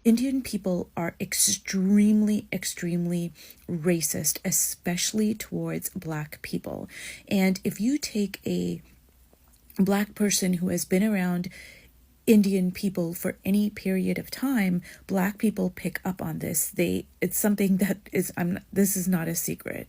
Indian people are extremely, extremely racist, especially towards Black people. And if you take a Black person who has been around Indian people for any period of time, Black people pick up on this. It's something that is, this is not a secret.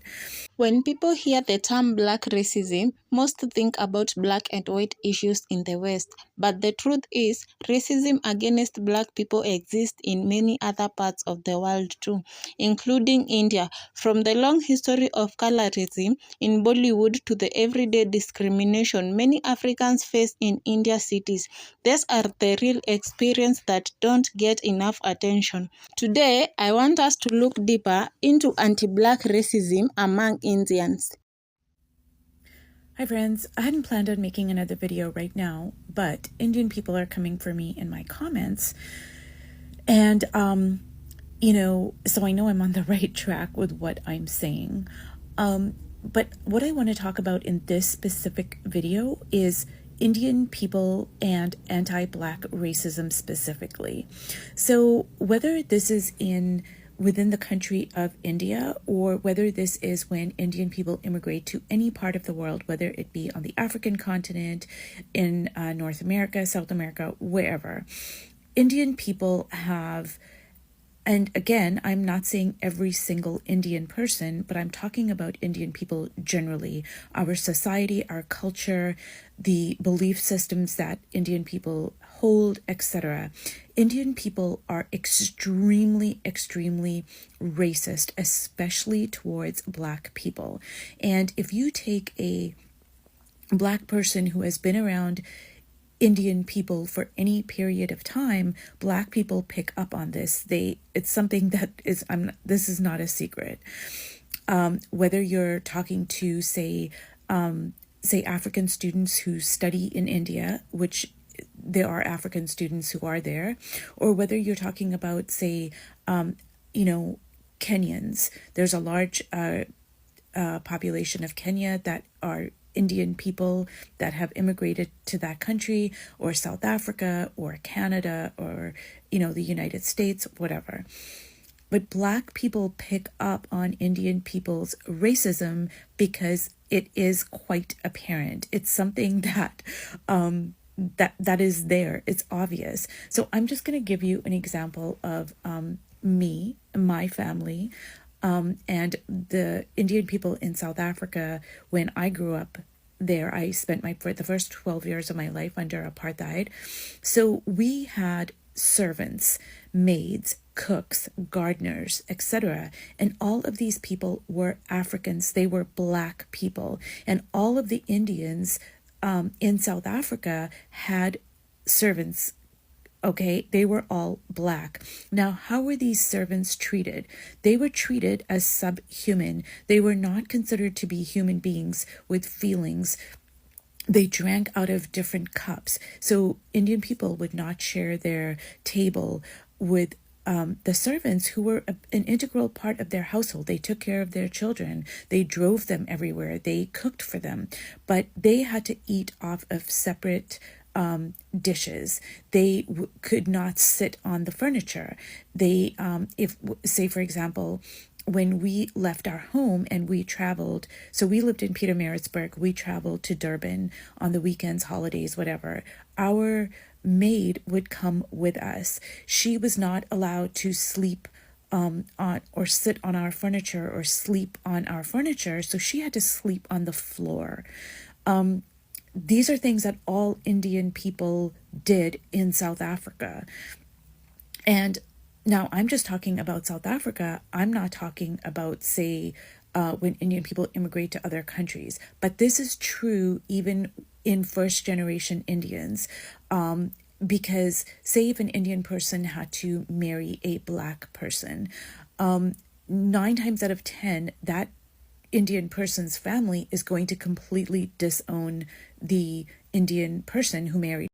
When people hear the term black racism, most think about black and white issues in the West. But the truth is, racism against black people exists in many other parts of the world too, including India. From the long history of colorism in Bollywood to the everyday discrimination many Africans face in India cities, these are the real experiences that don't get enough attention. Today, I want us to look deeper into anti-black racism among Indians. Hi friends, I hadn't planned on making another video right now, but Indian people are coming for me in my comments. And, so I know I'm on the right track with what I'm saying. But what I want to talk about in this specific video is Indian people and anti-Black racism specifically. So whether this is within the country of India, or whether this is when Indian people immigrate to any part of the world, whether it be on the African continent, in North America, South America, wherever, Indian people have, and again, I'm not saying every single Indian person, but I'm talking about Indian people generally, our society, our culture, the belief systems that Indian people hold, etc. Indian people are extremely, extremely racist, especially towards Black people. And if you take a Black person who has been around Indian people for any period of time, Black people pick up on this. It's something that is, this is not a secret. Whether you're talking to, say African students who study in India, which there are African students who are there, or whether you're talking about, say, Kenyans. There's a large population of Kenya that are Indian people that have immigrated to that country, or South Africa, or Canada, or, the United States, whatever. But Black people pick up on Indian people's racism because it is quite apparent. It's something that that is there. It's obvious. So I'm just going to give you an example of me, my family, and the Indian people in South Africa. When I grew up there, I spent the first 12 years of my life under apartheid. So we had servants, maids, cooks, gardeners, etc. And all of these people were Africans. They were Black people. And all of the Indians in South Africa had servants. Okay, they were all Black. Now, how were these servants treated? They were treated as subhuman. They were not considered to be human beings with feelings. They drank out of different cups. So Indian people would not share their table with the servants, who were an integral part of their household. They took care of their children. They drove them everywhere. They cooked for them. But they had to eat off of separate dishes. They could not sit on the furniture. They, if, say, for example, when we left our home and we traveled, so we lived in Pietermaritzburg, we traveled to Durban on the weekends, holidays, whatever. Our maid would come with us. She was not allowed to sleep on or sit on our furniture or sleep on our furniture, so she had to sleep on the floor. These are things that all Indian people did in South Africa. And now I'm just talking about South Africa. I'm not talking about, say, when Indian people immigrate to other countries. But this is true even in first-generation Indians. Because, say, if an Indian person had to marry a Black person, 9 times out of 10, that Indian person's family is going to completely disown the Indian person who married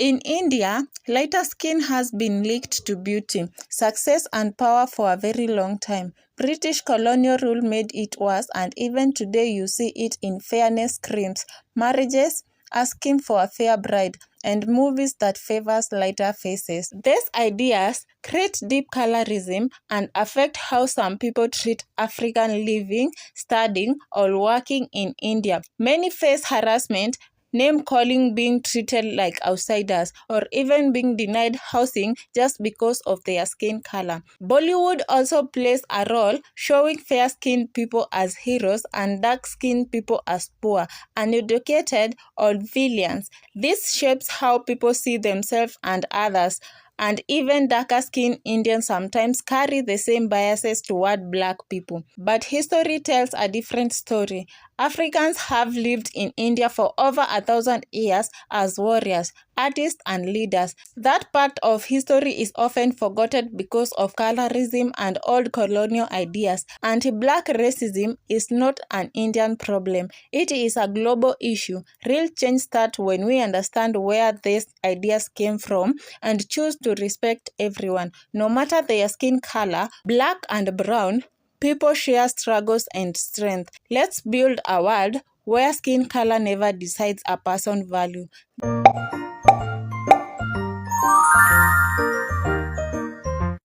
In India, lighter skin has been linked to beauty, success and power for a very long time. British colonial rule made it worse, and even today you see it in fairness creams, marriages, asking for a fair bride, and movies that favors lighter faces. These ideas create deep colorism and affect how some people treat African living, studying, or working in India. Many face harassment, name-calling, being treated like outsiders, or even being denied housing just because of their skin color. Bollywood also plays a role, showing fair-skinned people as heroes and dark-skinned people as poor, uneducated, or villains. This shapes how people see themselves and others. And even darker-skinned Indians sometimes carry the same biases toward black people. But history tells a different story. Africans have lived in India for over 1,000 years as warriors, artists, and leaders. That part of history is often forgotten because of colorism and old colonial ideas. Anti-black racism is not an Indian problem. It is a global issue. Real change starts when we understand where these ideas came from and choose to respect everyone, no matter their skin color. Black and brown people share struggles and strength. Let's build a world where skin color never decides a person's value.